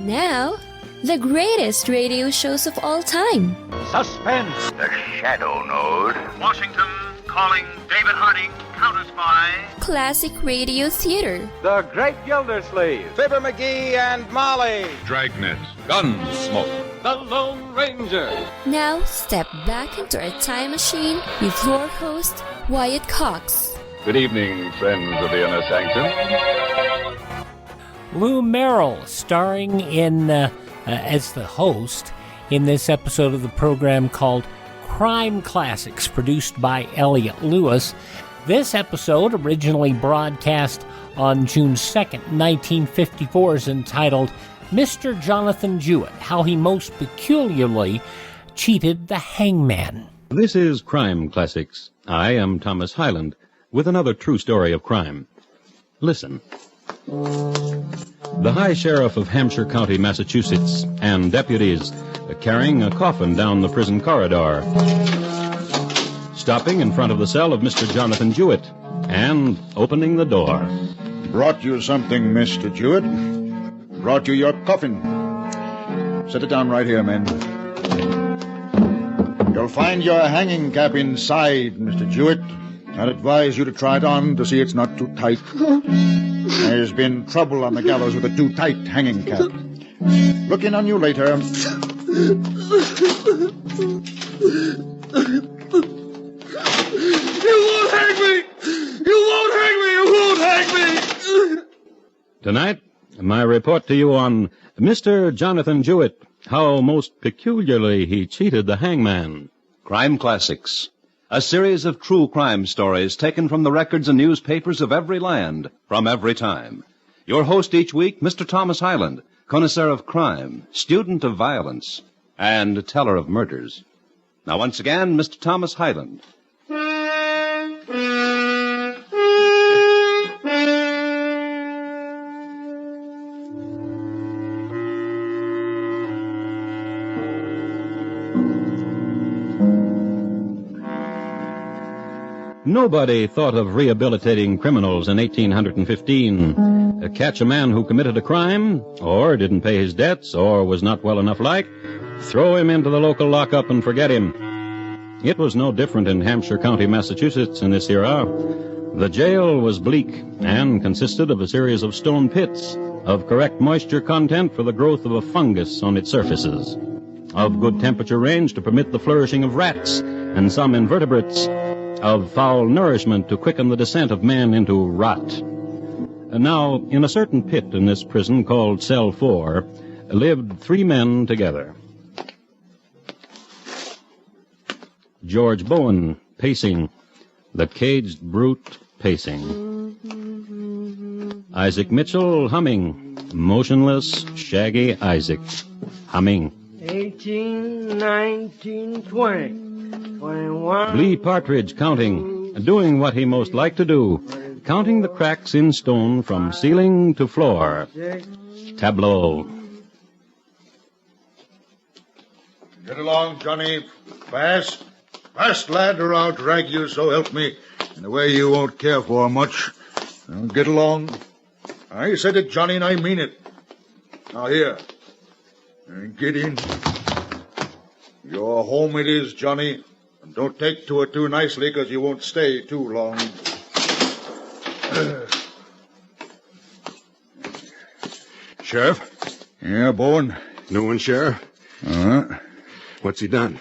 Now, the greatest radio shows of all time. Suspense. The Shadow Node. Washington calling David Harding, Counter Spy. Classic radio theater. The Great Gildersleeve. Fibber McGee and Molly. Dragnet. Gunsmoke. The Lone Ranger. Now, step back into a time machine with your host, Wyatt Cox. Good evening, friends of the Inner Sanctum. Lou Merrill, starring in as the host in this episode of the program called Crime Classics, produced by Elliot Lewis. This episode, originally broadcast on June 2nd, 1954, is entitled Mr. Jonathan Jewett, How He Most Peculiarly Cheated the Hangman. This is Crime Classics. I am Thomas Hyland with another true story of crime. Listen. The High Sheriff of Hampshire County, Massachusetts, and deputies carrying a coffin down the prison corridor, stopping in front of the cell of Mr. Jonathan Jewett and opening the door. Brought you something, Mr. Jewett. Brought you your coffin. Set it down right here, men. You'll find your hanging cap inside, Mr. Jewett. I'd advise you to try it on to see it's not too tight. There's been trouble on the gallows with a too tight hanging cap. Look in on you later. You won't hang me! You won't hang me! You won't hang me! Tonight, my report to you on Mr. Jonathan Jewett, how most peculiarly he cheated the hangman. Crime Classics, a series of true crime stories taken from the records and newspapers of every land, from every time. Your host each week, Mr. Thomas Hyland, connoisseur of crime, student of violence, and teller of murders. Now, once again, Mr. Thomas Hyland. Nobody thought of rehabilitating criminals in 1815. Catch a man who committed a crime, or didn't pay his debts, or was not well enough liked, throw him into the local lockup and forget him. It was no different in Hampshire County, Massachusetts in this era. The jail was bleak and consisted of a series of stone pits, of correct moisture content for the growth of a fungus on its surfaces, of good temperature range to permit the flourishing of rats and some invertebrates, of foul nourishment to quicken the descent of man into rot. Now, in a certain pit in this prison called Cell 4, lived three men together. George Bowen, pacing. The caged brute, pacing. Isaac Mitchell, humming. Motionless, shaggy Isaac, humming. 18, 19, 20. 21. Lee Partridge, counting, doing what he most liked to do, counting the cracks in stone from ceiling to floor. Tableau. Get along, Johnny. Fast. Fast, lad, or I'll drag you, so help me, in a way you won't care for much. Now, get along. I said it, Johnny, and I mean it. Now, here. Get in. Your home it is, Johnny. And don't take to it too nicely, because you won't stay too long. Sheriff? Yeah, Bowen? New one, Sheriff? Uh-huh. What's he done?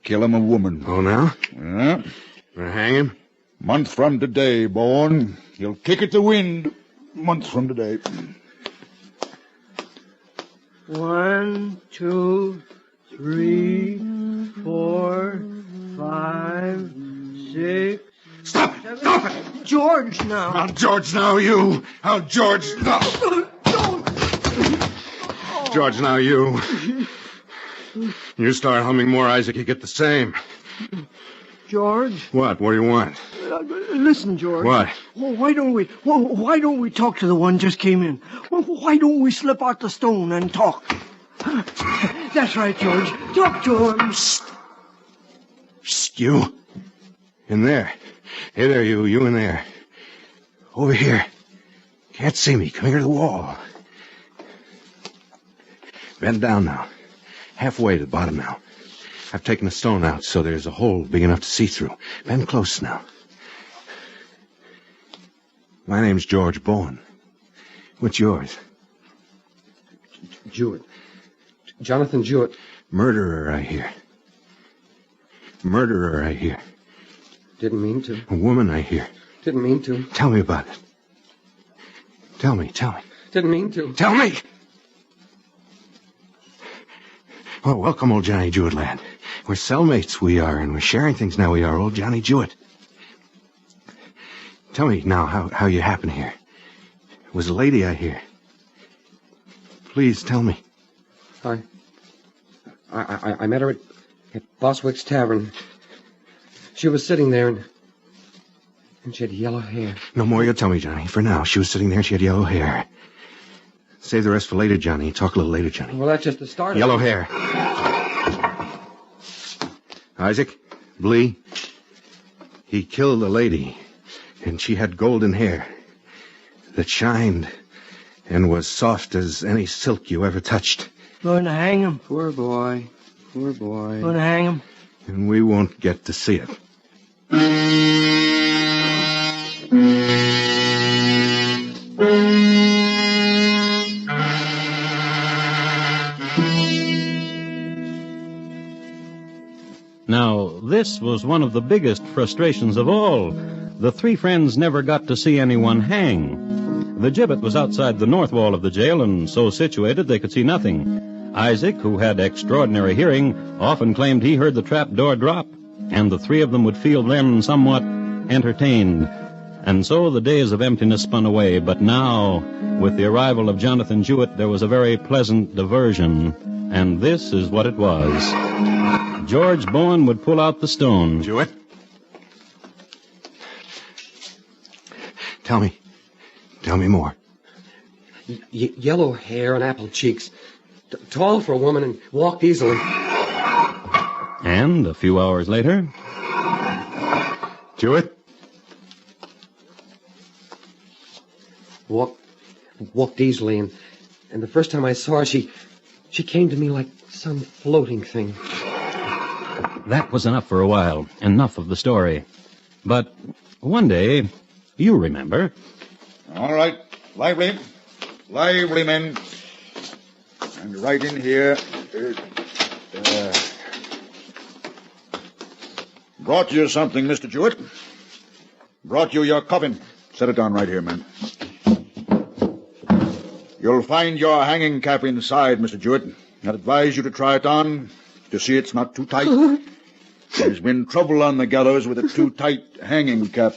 Kill him a woman. Oh, now? Yeah. Gonna hang him? Month from today, Bowen. He'll kick it to wind. Month from today. 1, 2, 3, 4, 5, 6. Stop it! 7. Stop it! George, now. How George now, you! How George now! George now, you. You start humming more, Isaac, you get the same. George? What? What do you want? Listen, George. What? Well, why don't we talk to the one just came in? Well, why don't we slip out the stone and talk? That's right, George. Talk to him. Shh, you. In there. Hey there, you in there. Over here. Can't see me. Come here to the wall. Bend down now. Halfway to the bottom now. I've taken a stone out so there's a hole big enough to see through. Bend close now. My name's George Bowen. What's yours? Jewett. Jonathan Jewett. Murderer, I hear. Murderer, I hear. Didn't mean to. A woman, I hear. Didn't mean to. Tell me about it. Tell me. Didn't mean to. Tell me! Well, welcome, old Johnny Jewett, lad. We're cellmates, we are, and we're sharing things now, we are, old Johnny Jewett. Tell me now how you happen here. It was a lady, I hear. Please, tell me. I met her at Boswick's Tavern. She was sitting there, and she had yellow hair. No more you'll tell me, Johnny. For now, she was sitting there and she had yellow hair. Save the rest for later, Johnny. Talk a little later, Johnny. Well, that's just the start of it. Yellow hair. Isaac, Blee, he killed a lady, and she had golden hair that shined and was soft as any silk you ever touched. Going to hang him. Poor boy. Going to hang him. And we won't get to see it. Now, this was one of the biggest frustrations of all. The three friends never got to see anyone hang. The gibbet was outside the north wall of the jail, and so situated they could see nothing. Isaac, who had extraordinary hearing, often claimed he heard the trap door drop, and the three of them would feel then somewhat entertained. And so the days of emptiness spun away, but now, with the arrival of Jonathan Jewett, there was a very pleasant diversion, and this is what it was. George Bowen would pull out the stone. Jewett? Tell me more. Yellow hair and apple cheeks. Tall for a woman and walked easily. And a few hours later... Jewett? Walked easily, and the first time I saw her, she came to me like some floating thing. That was enough for a while. Enough of the story. But one day, you remember... All right. Lively, men. And right in here... Brought you something, Mr. Jewett. Brought you your coffin. Set it down right here, man. You'll find your hanging cap inside, Mr. Jewett. I'd advise you to try it on to see it's not too tight. There's been trouble on the gallows with a too tight hanging cap.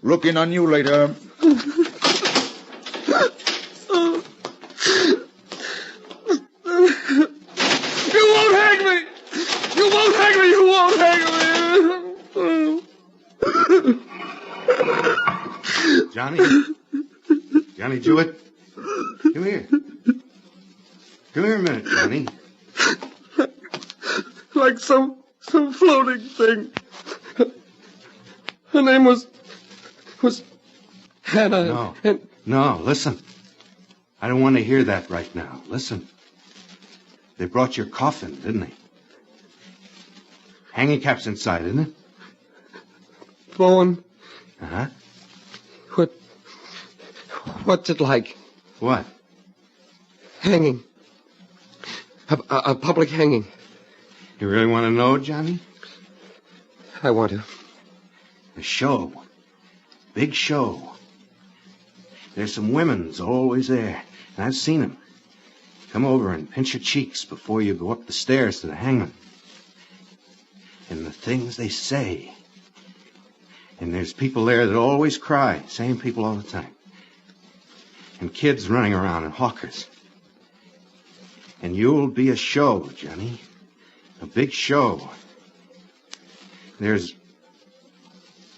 Look in on you later. Johnny Jewett, come here. Come here a minute, Johnny. Like some floating thing. Her name was Hannah. No, listen. I don't want to hear that right now. Listen. They brought your coffin, didn't they? Hanging cap's inside, isn't it? Bowen. Uh-huh. What's it like? What? Hanging. A public hanging. You really want to know, Johnny? I want to. A show. Big show. There's some women's always there, and I've seen them. Come over and pinch your cheeks before you go up the stairs to the hangman. And the things they say. And there's people there that always cry. Same people all the time. And kids running around and hawkers. And you'll be a show, Johnny. A big show. There's...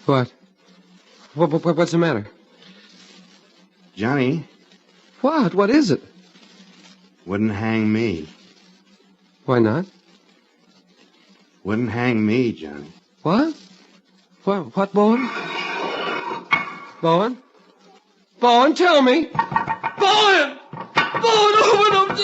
What? What's the matter? Johnny. What? What is it? Wouldn't hang me. Why not? Wouldn't hang me, Johnny. What? What, Bowen? Bowen? Bowen, tell me! Bowen! Bowen, open up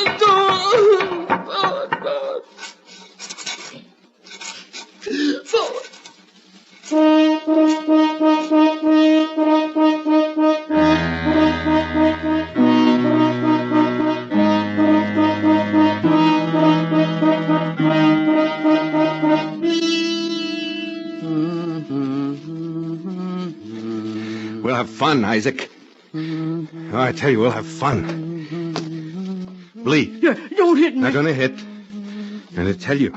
We'll have fun, Isaac. Oh, I tell you, we'll have fun. Bleed. Yeah, don't hit me. Not gonna hit. And I tell you,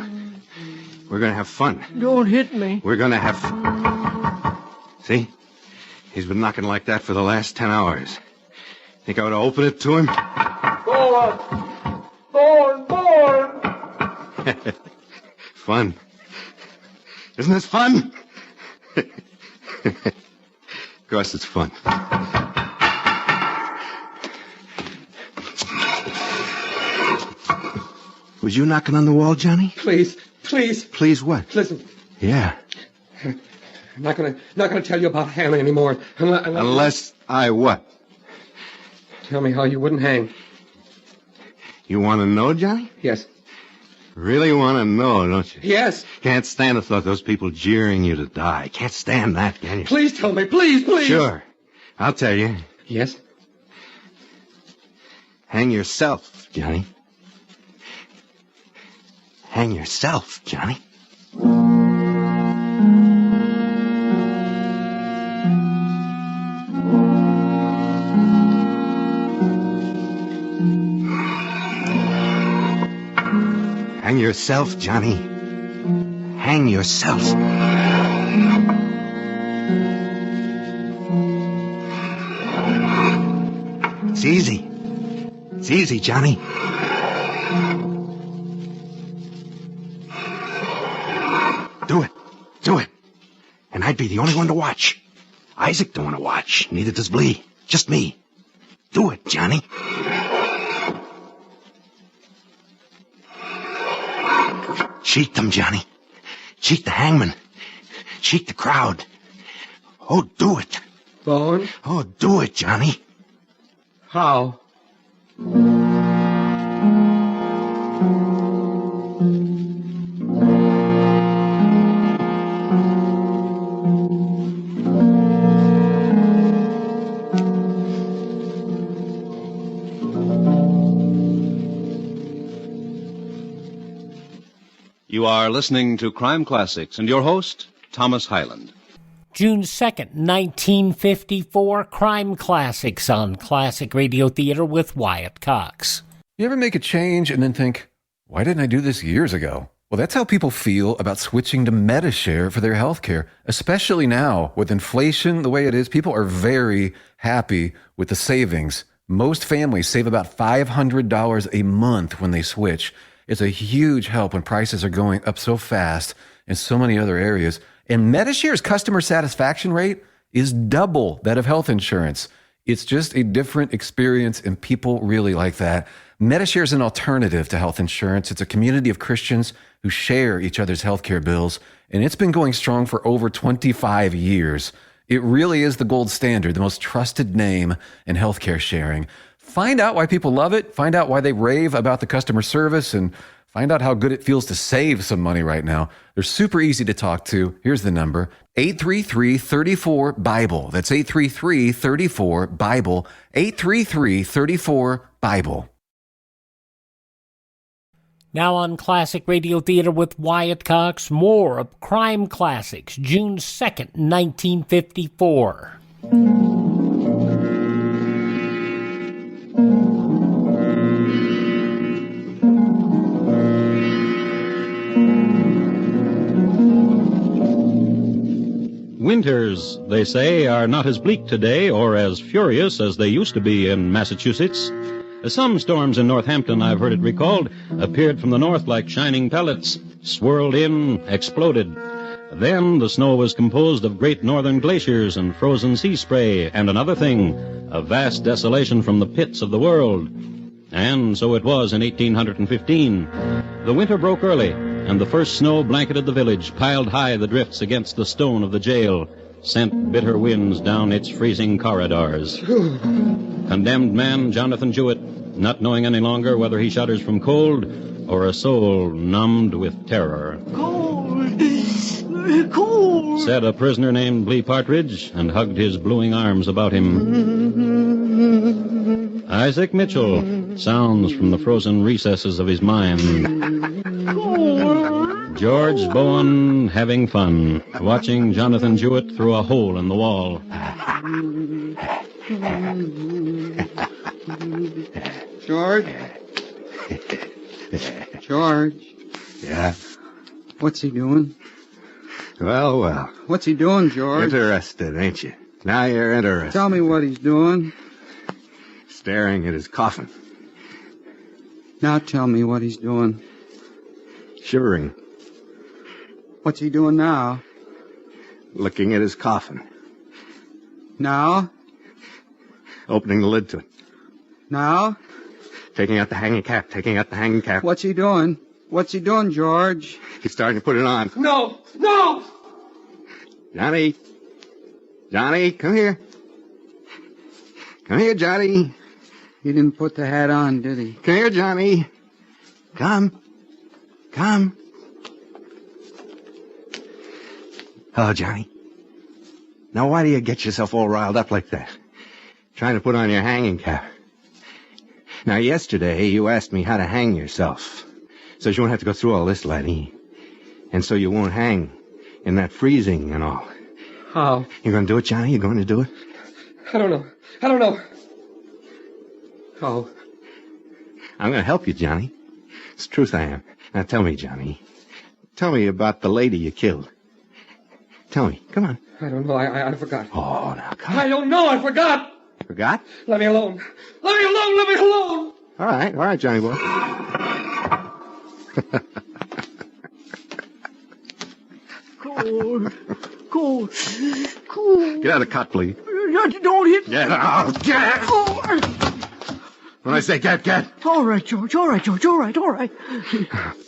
we're gonna have fun. Don't hit me. We're gonna have... See? He's been knocking like that for the last 10 hours. Think I ought to open it to him? Born! Fun. Isn't this fun? Of course it's fun. Was you knocking on the wall, Johnny? Please. Please what? Listen. Yeah. I'm not gonna tell you about Hannah anymore. Unless I what? Tell me how you wouldn't hang. You want to know, Johnny? Yes. Really want to know, don't you? Yes. Can't stand the thought of those people jeering you to die. Can't stand that, can you? Please tell me. Please. Sure. I'll tell you. Yes? Hang yourself, Johnny. Hang yourself, Johnny. Hang yourself, Johnny. Hang yourself. It's easy. It's easy, Johnny. Do it. And I'd be the only one to watch. Isaac don't want to watch. Neither does Blee. Just me. Do it, Johnny. Cheat them, Johnny. Cheat the hangman. Cheat the crowd. Oh, do it. Bowen? Oh, do it, Johnny. How? You are listening to Crime Classics, and your host, Thomas Hyland. June 2nd, 1954, Crime Classics on Classic Radio Theater with Wyatt Cox. You ever make a change and then think, why didn't I do this years ago? Well, that's how people feel about switching to Medishare for their health care, especially now with inflation the way it is. People are very happy with the savings. Most families save about $500 a month when they switch. It's a huge help when prices are going up so fast in so many other areas. And Medishare's customer satisfaction rate is double that of health insurance. It's just a different experience, and people really like that. Medishare is an alternative to health insurance. It's a community of Christians who share each other's healthcare bills, and it's been going strong for over 25 years. It really is the gold standard, the most trusted name in healthcare sharing. Find out why people love it, find out why they rave about the customer service, and find out how good it feels to save some money right now. They're super easy to talk to. Here's the number, 833-34-BIBLE. That's 833-34-BIBLE, 833-34-BIBLE. Now on Classic Radio Theater with Wyatt Cox, more of Crime Classics, June 2nd, 1954. Winters, they say, are not as bleak today or as furious as they used to be in Massachusetts. Some storms in Northampton, I've heard it recalled, appeared from the north like shining pellets, swirled in, exploded. Then the snow was composed of great northern glaciers and frozen sea spray, and another thing, a vast desolation from the pits of the world. And so it was in 1815. The winter broke early, and the first snow blanketed the village, piled high the drifts against the stone of the jail, sent bitter winds down its freezing corridors. Condemned man Jonathan Jewett not knowing any longer whether he shudders from cold or a soul numbed with terror. Cold! Cold! Said a prisoner named Blee Partridge, and hugged his bluing arms about him. Isaac Mitchell sounds from the frozen recesses of his mind. Cold! George Bowen having fun, watching Jonathan Jewett through a hole in the wall. George? George? Yeah? What's he doing? Well, well. What's he doing, George? Interested, ain't you? Now you're interested. Tell me what he's doing. Staring at his coffin. Now tell me what he's doing. Shivering. What's he doing now? Looking at his coffin. Now? Opening the lid to it. Now? Taking out the hanging cap. Taking out the hanging cap. What's he doing? What's he doing, George? He's starting to put it on. No! No! Johnny! Johnny, come here. Come here, Johnny. He didn't put the hat on, did he? Come here, Johnny. Come. Come. Oh, Johnny. Now, why do you get yourself all riled up like that? Trying to put on your hanging cap. Now, yesterday, you asked me how to hang yourself. So you won't have to go through all this, laddie. And so you won't hang in that freezing and all. How? You going to do it, Johnny? You going to do it? I don't know. I don't know. How? I'm going to help you, Johnny. It's the truth I am. Now, tell me, Johnny. Tell me about the lady you killed. Tell me. Come on. I don't know. I forgot. Oh, now, come on. I don't know. I forgot. Forgot? Let me alone. Let me alone. Let me alone. All right, Johnny boy. Cold. Cold. Cold. Get out of the cot, please. Don't hit me. Get out. Get. Oh. When I say get. All right, George. All right, George. All right, all right.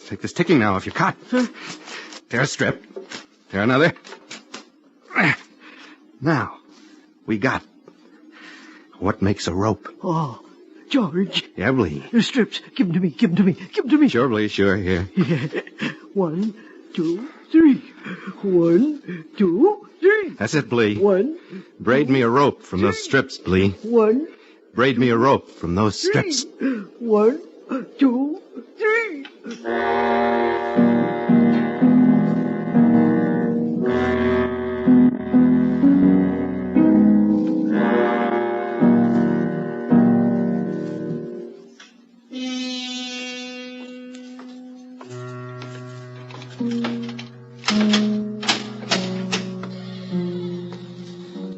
Take this ticking now off your cot. There a strip. There another. Now, we got what makes a rope. Oh, George. Yeah, Blee. The strips. Give them to me. Give them to me. Give them to me. Sure, Blee. Sure, here. Yeah. 1, 2, 3. 1, 2, 3. That's it, Blee. 1. Braid me a rope from those strips, Blee. 1. Braid me a rope from those strips. 1, 2, 3.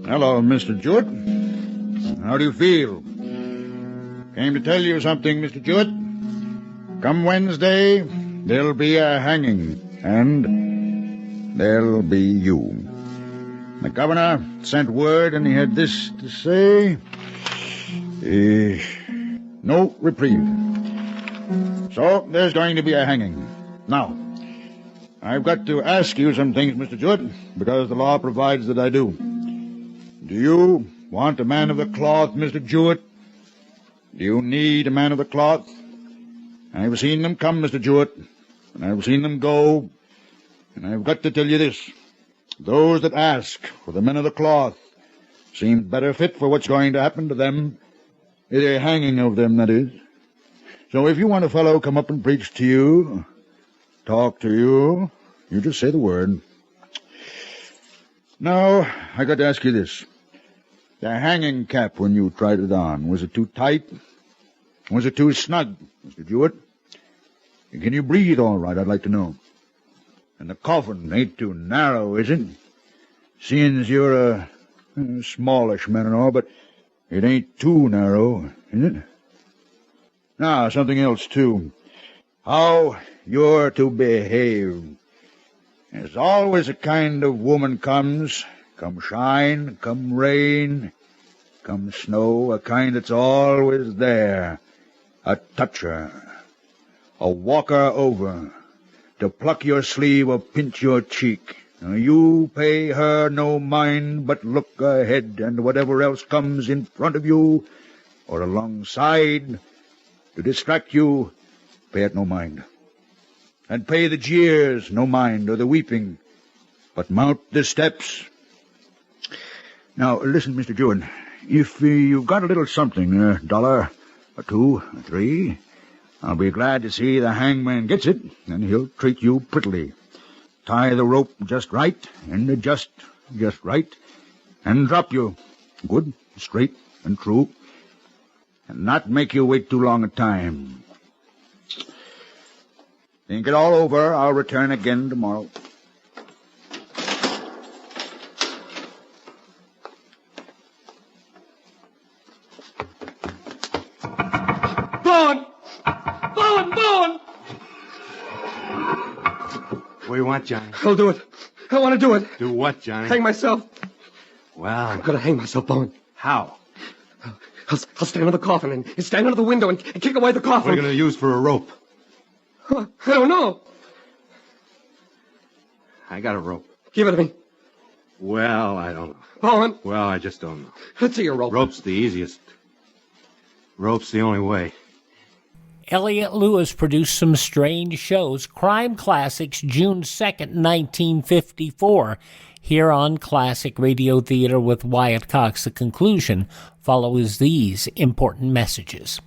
Hello, Mr. Jewett. How do you feel? Came to tell you something, Mr. Jewett. Come Wednesday, there'll be a hanging, and there'll be you. The governor sent word, and he had this to say. No reprieve. So, there's going to be a hanging. Now, I've got to ask you some things, Mr. Jewett, because the law provides that I do. Do you want a man of the cloth, Mr. Jewett? Do you need a man of the cloth? I've seen them come, Mr. Jewett, and I've seen them go, and I've got to tell you this. Those that ask for the men of the cloth seem better fit for what's going to happen to them, the hanging of them, that is. So if you want a fellow come up and preach to you, talk to you, you just say the word. Now, I got to ask you this. The hanging cap, when you tried it on, was it too tight? Was it too snug, Mr. Jewett? Can you breathe all right, I'd like to know. And the coffin ain't too narrow, is it? Seeing as you're a smallish man and all, but it ain't too narrow, is it? Now, something else, too. How you're to behave. There's always a kind of woman comes, come shine, come rain, come snow, a kind that's always there, a toucher, a walker over, to pluck your sleeve or pinch your cheek. Now, you pay her no mind, but look ahead, and whatever else comes in front of you or alongside, To distract you, pay it no mind. And pay the jeers no mind, or the weeping, but mount the steps. Now, listen, Mr. Jewett. If you've got a little something, $1, or $2, or $3, I'll be glad to see the hangman gets it, and he'll treat you prettily. Tie the rope just right, and just right, and drop you. Good, straight, and true. And not make you wait too long a time. Think it all over. I'll return again tomorrow. Bowen! Bowen! What do you want, Johnny? I'll do it. I want to do it. Do what, Johnny? Hang myself. Well, I'm going to hang myself, Bowen. How? I'll stand on the coffin and stand under the window and kick away the coffin. What are you going to use for a rope? I don't know. I got a rope. Give it to me. Well, I don't know. Bowen. Well, I just don't know. Let's see your rope. Rope's the easiest. Rope's the only way. Elliot Lewis produced some strange shows, Crime Classics, June 2nd, 1954, here on Classic Radio Theater with Wyatt Cox. The conclusion follows these important messages.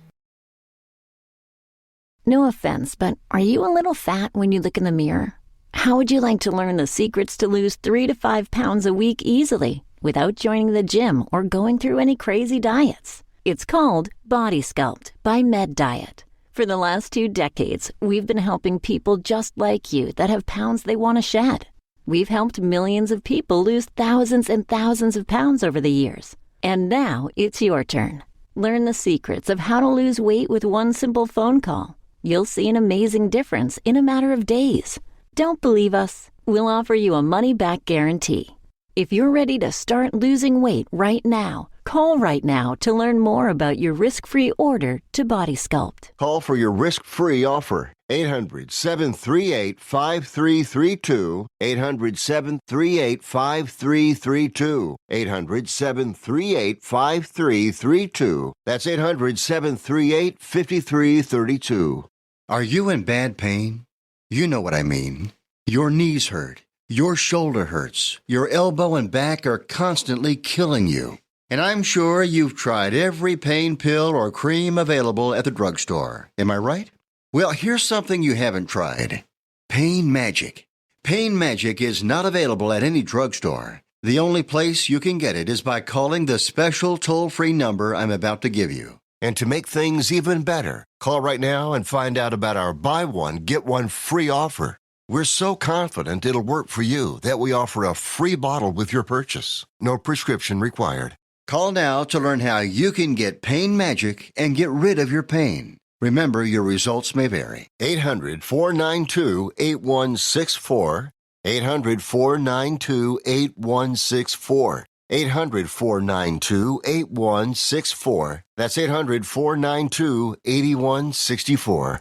No offense, but are you a little fat when you look in the mirror? How would you like to learn the secrets to lose 3 to 5 pounds a week easily without joining the gym or going through any crazy diets? It's called Body Sculpt by Med Diet. For the last 2 decades, we've been helping people just like you that have pounds they want to shed. We've helped millions of people lose thousands and thousands of pounds over the years. And now it's your turn. Learn the secrets of how to lose weight with one simple phone call. You'll see an amazing difference in a matter of days. Don't believe us? We'll offer you a money-back guarantee. If you're ready to start losing weight right now, call right now to learn more about your risk-free order to Body Sculpt. Call for your risk-free offer. 800-738-5332. 800-738-5332. 800-738-5332. That's 800-738-5332. Are you in bad pain? You know what I mean. Your knees hurt. Your shoulder hurts. Your elbow and back are constantly killing you. And I'm sure you've tried every pain pill or cream available at the drugstore. Am I right? Well, here's something you haven't tried. Pain Magic. Pain Magic is not available at any drugstore. The only place you can get it is by calling the special toll-free number I'm about to give you. And to make things even better, call right now and find out about our buy one, get one free offer. We're so confident it'll work for you that we offer a free bottle with your purchase. No prescription required. Call now to learn how you can get Pain Magic and get rid of your pain. Remember, your results may vary. 800-492-8164. 800-492-8164. 800-492-8164. That's 800-492-8164.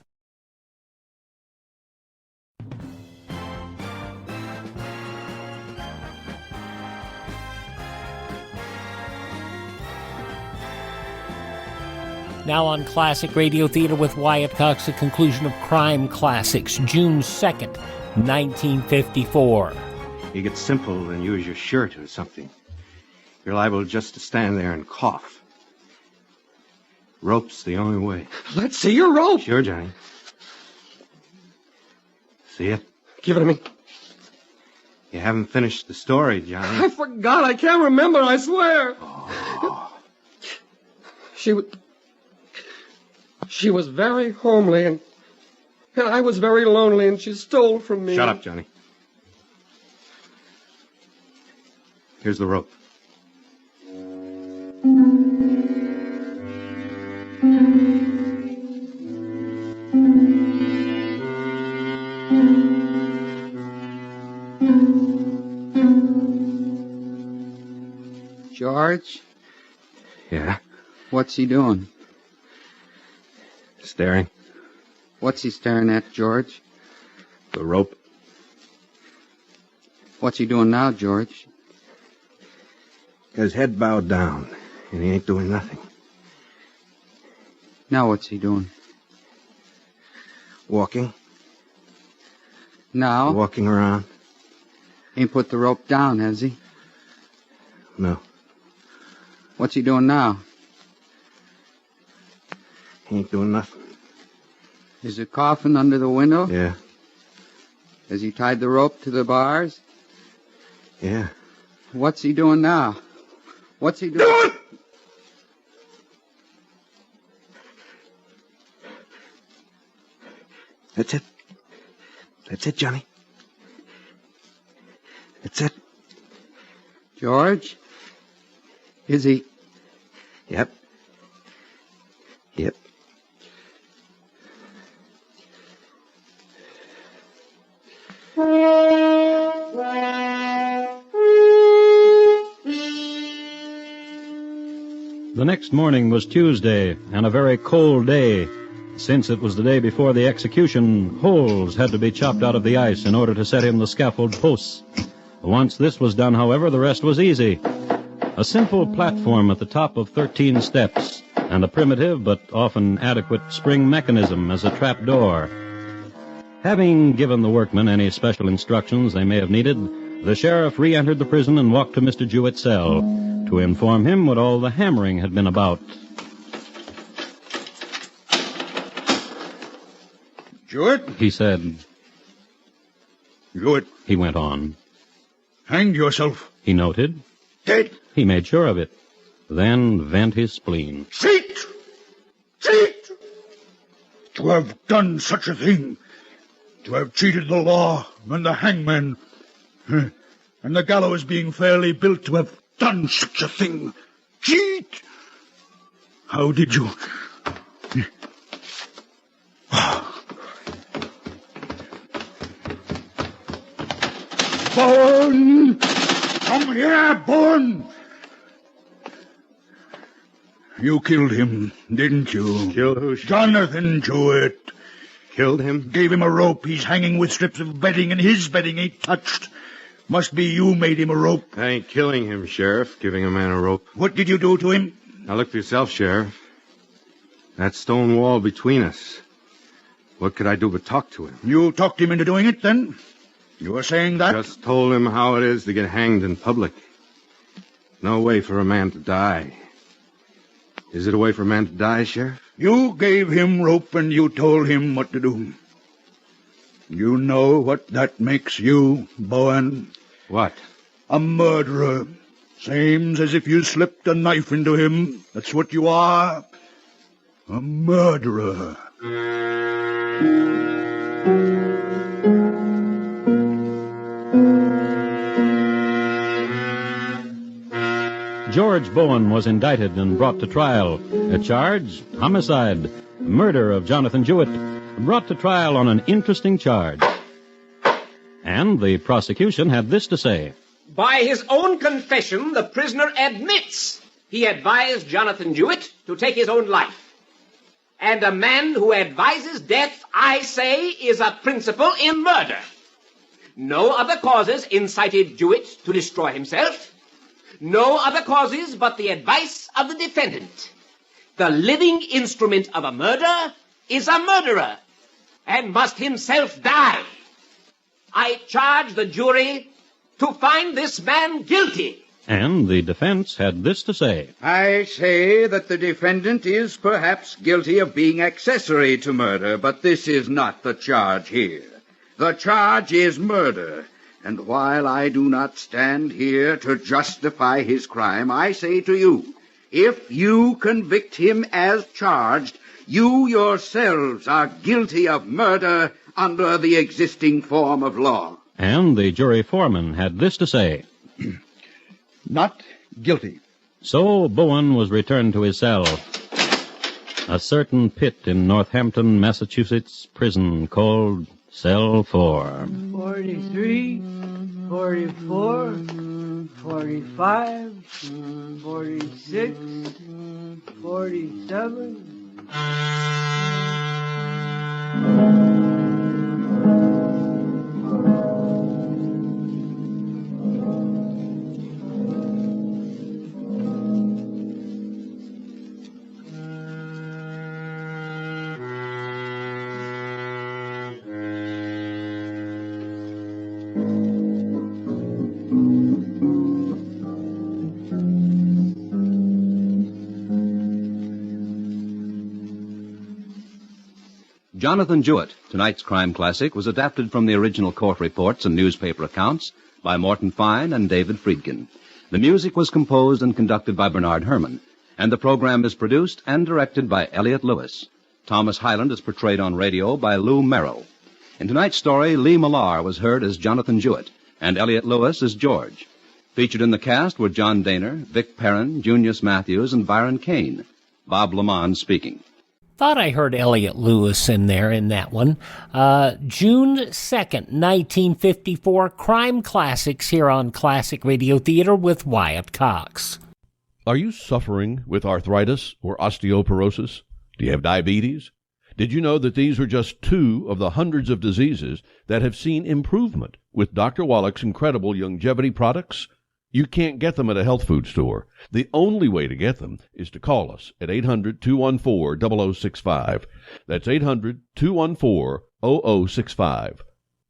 Now on Classic Radio Theater with Wyatt Cox, the conclusion of Crime Classics, June 2nd, 1954. You get simple and use your shirt or something. You're liable just to stand there and cough. Rope's the only way. Let's see your rope. Sure, Johnny. See it? Give it to me. You haven't finished the story, Johnny. I forgot. I can't remember, I swear. Oh. She was very homely, and I was very lonely, and she stole from me. Shut up, Johnny. Here's the rope. George? Yeah? What's he doing? Staring. What's he staring at, George? The rope. What's he doing now, George? Got his head bowed down, and he ain't doing nothing. Now what's he doing? Walking. Now? Walking around. Ain't put the rope down, has he? No. What's he doing now? He ain't doing nothing. Is the coffin under the window? Yeah. Has he tied the rope to the bars? Yeah. What's he doing now? What's he doing? That's it. That's it, Johnny. That's it. George? Is he? Yep. Yep. The next morning was Tuesday, and a very cold day. Since it was the day before the execution, holes had to be chopped out of the ice in order to set in the scaffold posts. Once this was done, however, the rest was easy. A simple platform at the top of 13 steps, and a primitive but often adequate spring mechanism as a trap door. Having given the workmen any special instructions they may have needed, the sheriff re-entered the prison and walked to Mr. Jewett's cell to inform him what all the hammering had been about. Jewett? He said. Jewett. He went on. Hanged yourself. He noted. Dead. He made sure of it. Then vent his spleen. Cheat! Cheat! To have done such a thing. To have cheated the law and the hangman. And the gallows being fairly built, to have done such a thing. Cheat! How did you... Bowen! Come here, Bowen! You killed him, didn't you? Killed who? Jonathan Jewett. Killed him? Gave him a rope. He's hanging with strips of bedding, and his bedding ain't touched. Must be you made him a rope. I ain't killing him, Sheriff. Giving a man a rope. What did you do to him? Now look for yourself, Sheriff. That stone wall between us. What could I do but talk to him? You talked him into doing it, then? You were saying that? Just told him how it is to get hanged in public. No way for a man to die. Is it a way for a man to die, Sheriff? You gave him rope and you told him what to do. You know what that makes you, Bowen? What? A murderer. Same's as if you slipped a knife into him. That's what you are. A murderer. George Bowen was indicted and brought to trial. A charge, homicide, murder of Jonathan Jewett, brought to trial on an interesting charge. And the prosecution had this to say. By his own confession, the prisoner admits he advised Jonathan Jewett to take his own life. And a man who advises death, I say, is a principal in murder. No other causes incited Jewett to destroy himself. No other causes but the advice of the defendant. The living instrument of a murder is a murderer and must himself die. I charge the jury to find this man guilty. And the defense had this to say. I say that the defendant is perhaps guilty of being accessory to murder, but this is not the charge here. The charge is murder. And while I do not stand here to justify his crime, I say to you, if you convict him as charged, you yourselves are guilty of murder under the existing form of law. And the jury foreman had this to say. Not guilty. So Bowen was returned to his cell. A certain pit in Northampton, Massachusetts prison called Cell 4. 43, 44, 45, 46, 47. Jonathan Jewett, tonight's crime classic, was adapted from the original court reports and newspaper accounts by Morton Fine and David Friedkin. The music was composed and conducted by Bernard Herrmann, and the program is produced and directed by Elliott Lewis. Thomas Hyland is portrayed on radio by Lou Merrill. In tonight's story, Lee Millar was heard as Jonathan Jewett, and Elliott Lewis as George. Featured in the cast were John Daner, Vic Perrin, Junius Matthews, and Byron Kane. Bob Lamont speaking. Thought I heard Elliott Lewis in there in that one. June 2nd, 1954, Crime Classics here on Classic Radio Theater with Wyatt Cox. Are you suffering with arthritis or osteoporosis? Do you have diabetes? Did you know that these are just 2 of the hundreds of diseases that have seen improvement with Dr. Wallach's incredible longevity products? You can't get them at a health food store. The only way to get them is to call us at 800-214-0065. That's 800-214-0065.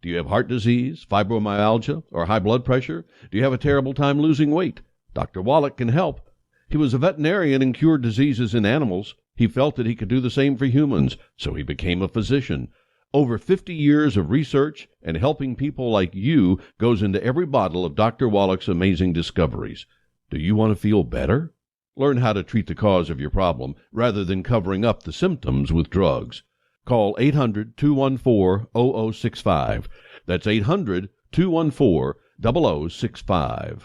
Do you have heart disease, fibromyalgia, or high blood pressure? Do you have a terrible time losing weight? Dr. Wallach can help. He was a veterinarian and cured diseases in animals. He felt that he could do the same for humans, so he became a physician. Over 50 years of research and helping people like you goes into every bottle of Dr. Wallach's amazing discoveries. Do you want to feel better? Learn how to treat the cause of your problem rather than covering up the symptoms with drugs. Call 800-214-0065. That's 800-214-0065.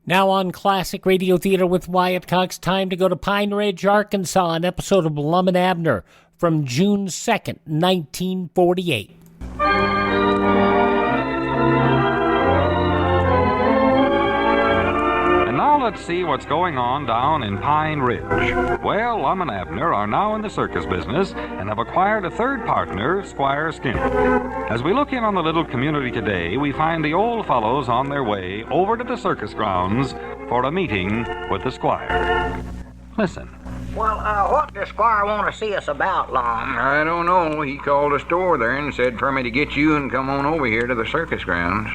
Now on Classic Radio Theater with Wyatt Cox, time to go to Pine Ridge, Arkansas, an episode of Lum-n-Abner from June 2nd, 1948. And now let's see what's going on down in Pine Ridge. Well, lum-n-abner are now in the circus business and have acquired a third partner, Squire Skinner. As we look in on the little community today, we find the old fellows on their way over to the circus grounds for a meeting with the squire. Listen. Well, what does Squire want to see us about, Lum? I don't know. He called us over there and said for me to get you and come on over here to the circus grounds.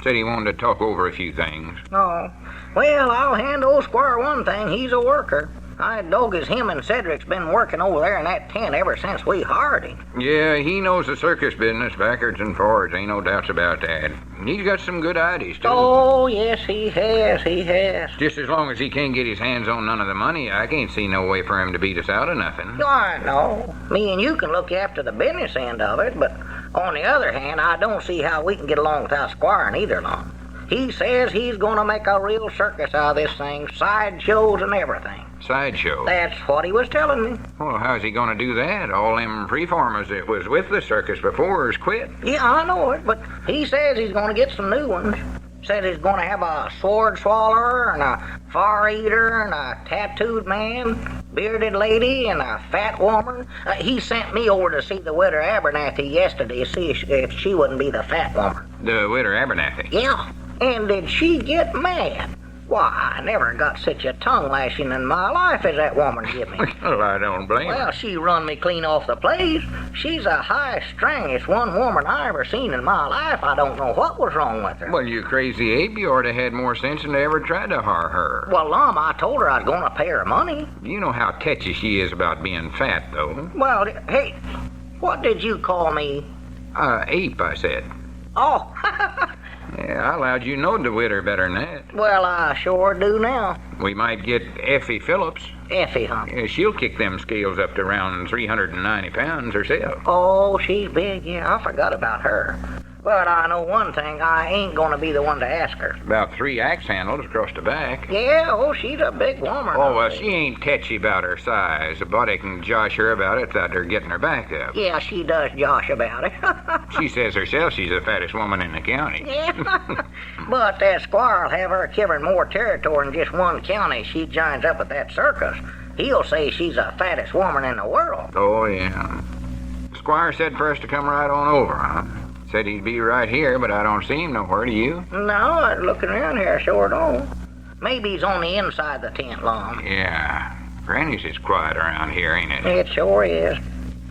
Said he wanted to talk over a few things. Oh. Well, I'll hand old Squire one thing. He's a worker. I dog as him and Cedric's been working over there in that tent ever since we hired him. Yeah, he knows the circus business backwards and forwards. Ain't no doubts about that. He's got some good ideas, too. Oh, yes, he has. Just as long as he can't get his hands on none of the money, I can't see no way for him to beat us out of nothing. I know. Me and you can look after the business end of it, but on the other hand, I don't see how we can get along without Squire either, Lum. He says he's going to make a real circus out of this thing, sideshows and everything. Sideshow? That's what he was telling me. Well, how's he going to do that? All them preformers that was with the circus before has quit. Yeah, I know it, but he says he's going to get some new ones. Said he's going to have a sword swallower and a fire eater and a tattooed man, bearded lady and a fat woman. He sent me over to see the widow Abernathy yesterday to see if she wouldn't be the fat woman. The widow Abernathy? Yeah. And did she get mad? Why, I never got such a tongue lashing in my life as that woman give me. Well, I don't blame her. Well, she run me clean off the place. She's the highest-strangest one woman I ever seen in my life. I don't know what was wrong with her. Well, you crazy ape, you ought to had more sense than to ever try to har her. Well, Lum, I told her I was going to pay her money. You know how tetchy she is about being fat, though. Well, hey, what did you call me? Ape, I said. Oh, yeah, I allowed you know the widow better than that. Well, I sure do now. We might get Effie Phillips. Effie, huh? Yeah, she'll kick them scales up to around 390 pounds herself. Oh, she's big. Yeah, I forgot about her. But I know one thing, I ain't gonna be the one to ask her. About 3 axe handles across the back. Yeah, oh, she's a big woman. Oh, well, she ain't tetchy about her size. A body can josh her about it without her getting her back up. Yeah, she does josh about it. She says herself she's the fattest woman in the county. Yeah, but that squire'll have her covering more territory than just one county. She joins up at that circus. He'll say she's the fattest woman in the world. Oh, yeah. Squire said for us to come right on over, huh? Said he'd be right here, but I don't see him nowhere. Do you? No, I'm looking around here, I sure don't. Maybe he's on the inside of the tent, Lum. Yeah. Granny's is quiet around here, ain't it? It sure is.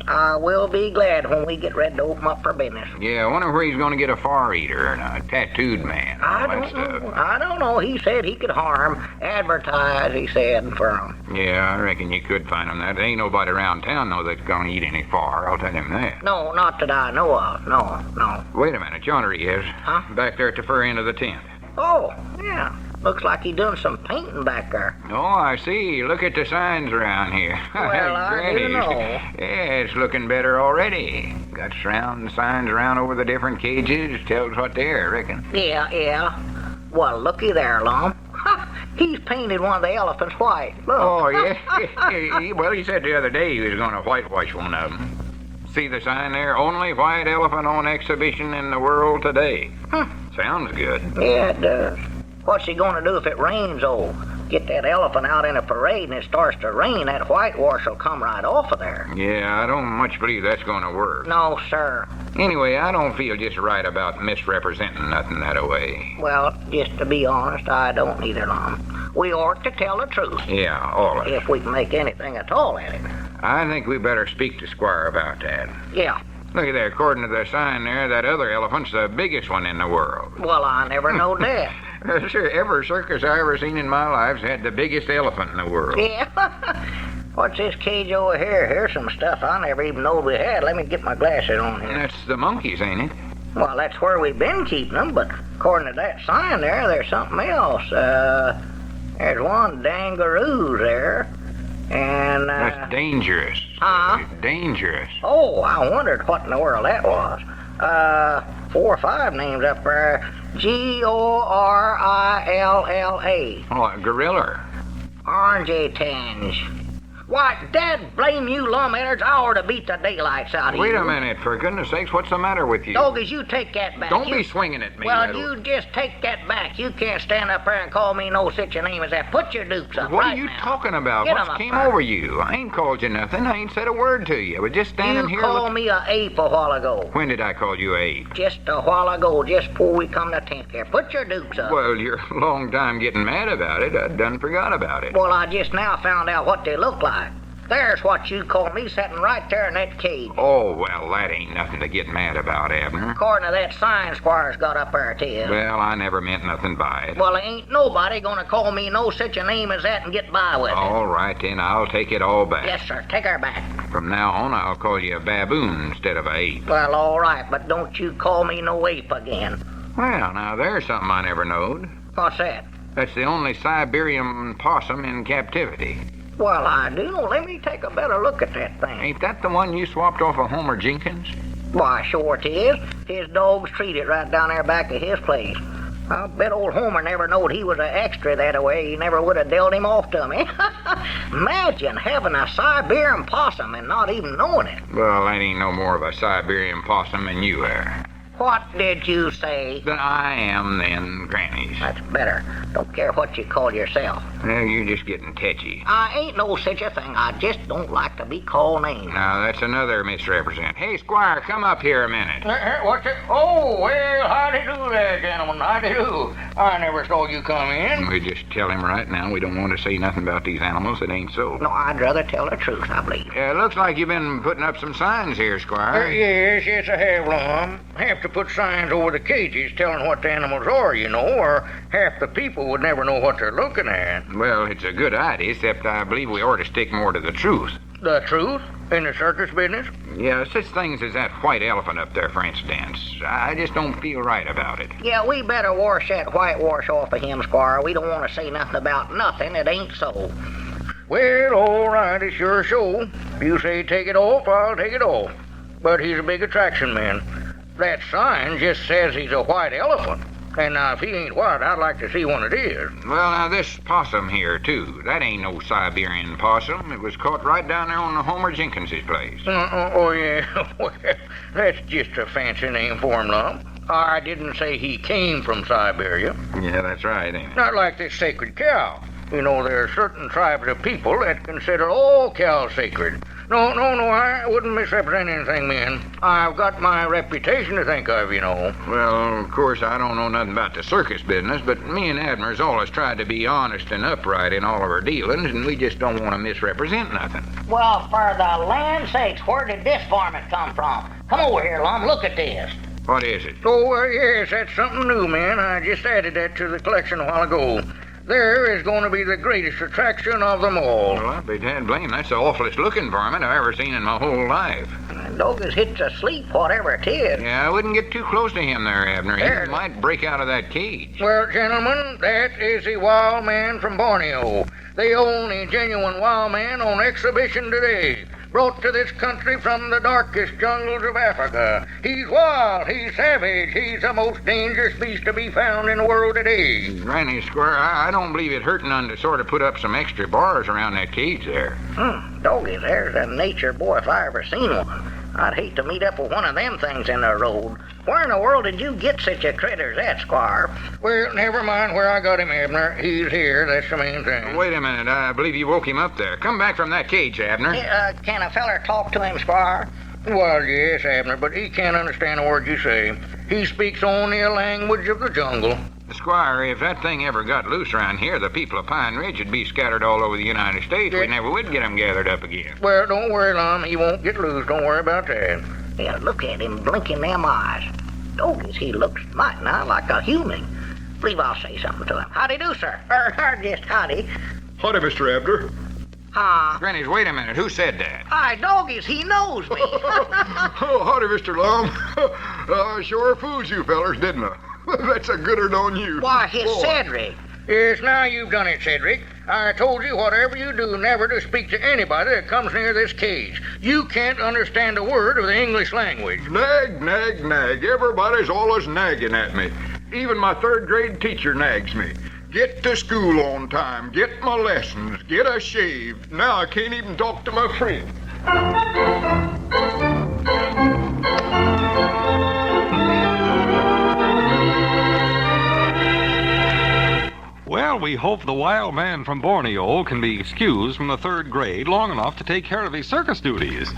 I will be glad when we get ready to open up for business. Yeah, I wonder where he's going to get a far eater and a tattooed man. I don't know. He said he could harm, advertise, he said, for him. Yeah, I reckon you could find him that. There ain't nobody around town, though, that's going to eat any far. I'll tell him that. No, not that I know of. No. Wait a minute. Yonder he is. Huh? Back there at the far end of the tent. Oh, yeah. Looks like he doing some painting back there. Oh, I see. Look at the signs around here. Well, I do know. Yeah, it's looking better already. Got surround signs around over the different cages. Tells what they're, I reckon. Yeah. Well, looky there, Lum. He's painted one of the elephants white. Look. Oh, yeah? Well, he said the other day he was going to whitewash one of them. See the sign there? Only white elephant on exhibition in the world today. Sounds good. Yeah, it does. What's he going to do if it rains, Get that elephant out in a parade and it starts to rain, that whitewash will come right off of there. Yeah, I don't much believe that's going to work. No, sir. Anyway, I don't feel just right about misrepresenting nothing that way. Well, just to be honest, I don't either, Lum. We ought to tell the truth. Yeah, all of it. If we can make anything at all at it. I think we better speak to Squire about that. Yeah. Look at there, according to the sign there, that other elephant's the biggest one in the world. Well, I never knowed that. Sure, every circus I ever seen in my life's had the biggest elephant in the world. Yeah. What's this cage over here? Here's some stuff I never even knowed we had. Let me get my glasses on here. That's the monkeys, ain't it? Well, that's where we've been keeping them, but according to that sign there's something else. There's one dangaroo there. And, that's dangerous. Huh? Dangerous. Oh, I wondered what in the world that was. 4 or 5 names up there. Gorilla. Oh, a gorilla. Orange-a-tange. Why, Dad, blame you, lum-n-abners. I ought to beat the daylights out of you. Wait a minute, for goodness sakes, what's the matter with you? Doggies, you take that back. Don't be swinging at me. Well, you just take that back. You can't stand up there and call me no such a name as that. Put your dukes up What right are you now. talking about? Get What came over you? I ain't called you nothing. I ain't said a word to you. I was just standing here. You called me a ape a while ago. When did I call you a ape? Just a while ago, just before we come to tent here. Put your dukes up. Well, you're a long time getting mad about it. I done forgot about it. Well, I just now found out what they look like. There's what you call me sitting right there in that cage. Oh, well, that ain't nothing to get mad about, Abner. According to that sign Squire's got up there, it is. Well, I never meant nothing by it. Well, ain't nobody gonna call me no such a name as that and get by with it. All right, then, I'll take it all back. Yes, sir, take her back. From now on, I'll call you a baboon instead of a ape. Well, all right, but don't you call me no ape again. Well, now, there's something I never knowed. What's that? That's the only Siberian possum in captivity. Well, I do. Let me take a better look at that thing. Ain't that the one you swapped off of Homer Jenkins? Why, sure it is. His dogs treat it right down there back at his place. I bet old Homer never knowed he was an extra that way. He never would have dealt him off to me. Imagine having a Siberian possum and not even knowing it. Well, that ain't no more of a Siberian possum than you are. What did you say? That I am, then, Granny's. That's better. Don't care what you call yourself. Well, you're just getting tetchy. I ain't no such a thing. I just don't like to be called names. Now, that's another misrepresent. Hey, Squire, come up here a minute. What's it? Oh, well, howdy do there, gentlemen. Howdy do. I never saw you come in. We just tell him right now we don't want to say nothing about these animals that ain't so. No, I'd rather tell the truth, I believe. It looks like you've been putting up some signs here, Squire. Yes, I have, Lum. Have to put signs over the cages telling what the animals are, you know, or half the people would never know what they're looking at. Well, it's a good idea, except I believe we ought to stick more to the truth. The truth? In the circus business? Yeah, such things as that white elephant up there, for instance. I just don't feel right about it. Yeah, we better wash that whitewash off of him, Squire. We don't want to say nothing about nothing that ain't so. Well, all right, it's your show. If you say take it off, I'll take it off. But he's a big attraction, man. That sign just says he's a white elephant. And now, if he ain't white, I'd like to see one it is. Well, now, this possum here, too. That ain't no Siberian possum. It was caught right down there on the Homer Jenkins' place. Oh, yeah. Well, that's just a fancy name for him, Lum. I didn't say he came from Siberia. Yeah, that's right, ain't it? Not like this sacred cow. You know, there are certain tribes of people that consider all cows sacred. No, I wouldn't misrepresent anything, man. I've got my reputation to think of, you know. Well, of course, I don't know nothing about the circus business, but me and Abner's always tried to be honest and upright in all of our dealings, and we just don't want to misrepresent nothing. Well, for the land's sakes, where did this varmint come from? Come over here, Lum, look at this. What is it? Oh, yes, that's something new, man. I just added that to the collection a while ago. There is going to be the greatest attraction of them all. Well, I'll be dad blame. That's the awfulest looking varmint I've ever seen in my whole life. Doggies hits asleep, whatever it is. Yeah, I wouldn't get too close to him there, Abner. He might break out of that cage. Well, gentlemen, that is the wild man from Borneo. The only genuine wild man on exhibition today. Brought to this country from the darkest jungles of Africa. He's wild, he's savage, he's the most dangerous beast to be found in the world today. Granny Square, I don't believe it hurt none to sort of put up some extra bars around that cage there. Doggy, there's a nature boy if I ever seen one. I'd hate to meet up with one of them things in the road. Where in the world did you get such a critter as that, Squire? Well, never mind where I got him, Abner. He's here, that's the main thing. Wait a minute, I believe you woke him up there. Come back from that cage, Abner. Can a feller talk to him, Squire? Well, yes, Abner, but he can't understand a word you say. He speaks only a language of the jungle. Squire, if that thing ever got loose around here, the people of Pine Ridge would be scattered all over the United States. We never would get them gathered up again. Well, don't worry, Lum. He won't get loose. Don't worry about that. Yeah, look at him blinking them eyes. Doggies, he looks mighty nigh like a human. Believe I'll say something to him. Howdy do, sir. Just howdy. Howdy, Mr. Abner. Grannies, wait a minute. Who said that? Hi, Doggies, he knows me. Oh, howdy, Mr. Lum. I sure fooled you fellers, didn't I? That's a gooder on you. Why, it's Cedric. Yes, now you've done it, Cedric. I told you whatever you do, never to speak to anybody that comes near this cage. You can't understand a word of the English language. Nag. Everybody's always nagging at me. Even my third grade teacher nags me. Get to school on time, get my lessons, get a shave. Now I can't even talk to my friend. Well, we hope the wild man from Borneo can be excused from the third grade long enough to take care of his circus duties.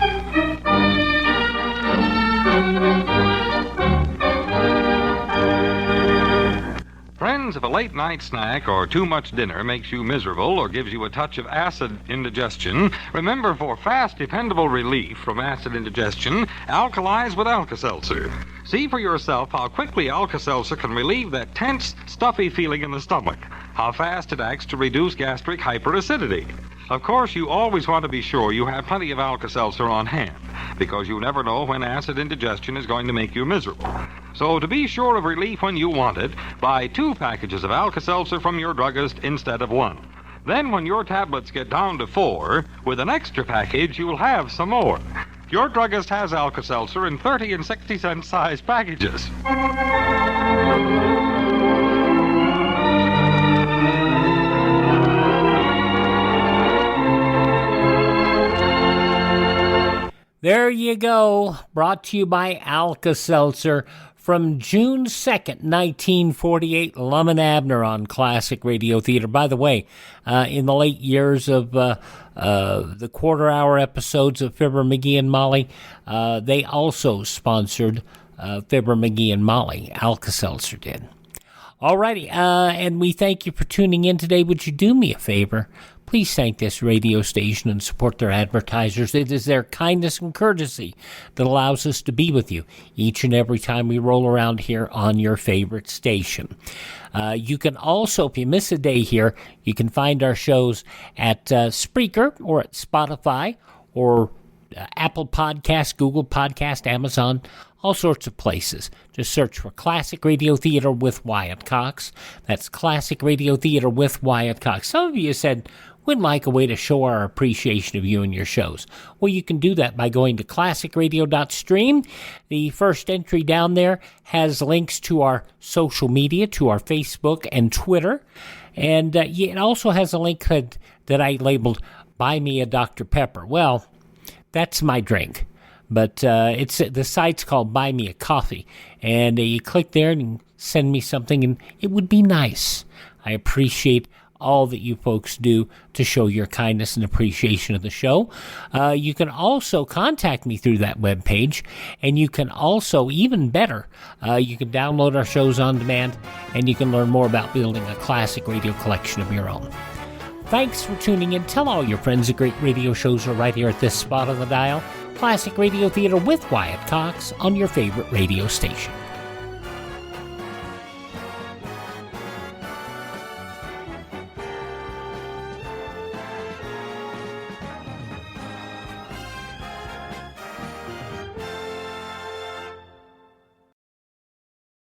Friends, if a late night snack or too much dinner makes you miserable or gives you a touch of acid indigestion, remember, for fast, dependable relief from acid indigestion, alkalize with Alka-Seltzer. See for yourself how quickly Alka-Seltzer can relieve that tense, stuffy feeling in the stomach, how fast it acts to reduce gastric hyperacidity. Of course, you always want to be sure you have plenty of Alka-Seltzer on hand, because you never know when acid indigestion is going to make you miserable. So to be sure of relief when you want it, buy 2 packages of Alka-Seltzer from your druggist instead of 1. Then when your tablets get down to 4, with an extra package, you'll have some more. Your druggist has Alka-Seltzer in 30 and 60-cent size packages. There you go. Brought to you by Alka-Seltzer from June 2nd, 1948, Lum-n-Abner on Classic Radio Theater. By the way, in the late years of the quarter-hour episodes of Fibber, McGee, and Molly, they also sponsored Fibber, McGee, and Molly. Alka-Seltzer did. Alrighty, and we thank you for tuning in today. Would you do me a favor? Please thank this radio station and support their advertisers. It is their kindness and courtesy that allows us to be with you each and every time we roll around here on your favorite station. You can also, if you miss a day here, you can find our shows at Spreaker or at Spotify or Apple Podcast, Google Podcast, Amazon, all sorts of places. Just search for Classic Radio Theater with Wyatt Cox. That's Classic Radio Theater with Wyatt Cox. Some of you said, we'd like a way to show our appreciation of you and your shows. Well, you can do that by going to classicradio.stream. The first entry down there has links to our social media, to our Facebook and Twitter. And it also has a link that I labeled Buy Me a Dr. Pepper. Well, that's my drink. But the site's called Buy Me a Coffee. And you click there and send me something, and it would be nice. I appreciate all that you folks do to show your kindness and appreciation of the show. You can also contact me through that webpage, and you can also, even better, you can download our shows on demand, and you can learn more about building a classic radio collection of your own. Thanks for tuning in. Tell all your friends that great radio shows are right here at this spot on the dial. Classic Radio Theater with Wyatt Cox on your favorite radio station.